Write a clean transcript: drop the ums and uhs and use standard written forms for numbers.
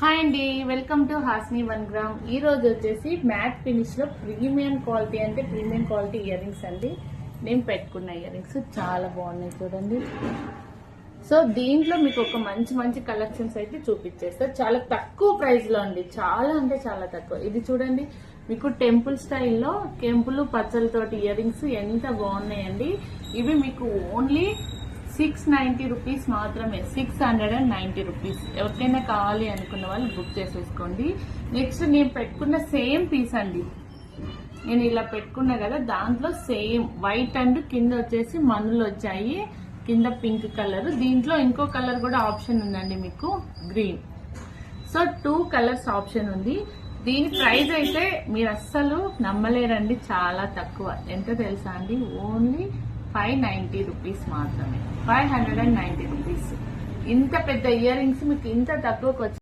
Hi అండి, welcome to Hasni 1 gram. ఈ రోజు వచ్చేసి మ్యాట్ ఫినిష్ లో ప్రీమియం క్వాలిటీ అంటే ప్రీమియం క్వాలిటీ ఇయర్ రింగ్స్ అండి. నేను పెట్టుకున్న ఇయర్ రింగ్స్ చాలా బాగున్నాయి చూడండి. సో దీంట్లో మీకు ఒక మంచి మంచి కలెక్షన్స్ అయితే చూపించేస్తా. చాలా తక్కువ ప్రైస్ లో అండి, చాలా అంటే చాలా తక్కువ. ఇది చూడండి, మీకు టెంపుల్ స్టైల్లో కెంపులు పచ్చలతోటి ఇయర్ రింగ్స్ ఎంత బాగున్నాయండి. ఇవి మీకు ఓన్లీ 690 రూపీస్ మాత్రమే, 690 రూపీస్. ఎవరికైనా కావాలి అనుకున్న వాళ్ళు బుక్ చేసేసుకోండి. నెక్స్ట్ నేను పెట్టుకున్న సేమ్ పీస్ అండి, నేను ఇలా పెట్టుకున్నా కదా, దాంట్లో సేమ్ వైట్ అండ్ కింద వచ్చేసి మనులు వచ్చాయి, కింద పింక్ కలర్. దీంట్లో ఇంకో కలర్ కూడా ఆప్షన్ ఉందండి మీకు, గ్రీన్. సో 2 కలర్స్ ఆప్షన్ ఉంది. దీని ప్రైస్ అయితే మీరు అస్సలు నమ్మలేరండి, చాలా తక్కువ. ఎంత తెలుసా అండి, ఓన్లీ 590 రూపీస్ మాత్రమే, 590 రూపీస్. ఇంత పెద్ద ఇయర్ రింగ్స్ మీకు ఇంత తక్కువకి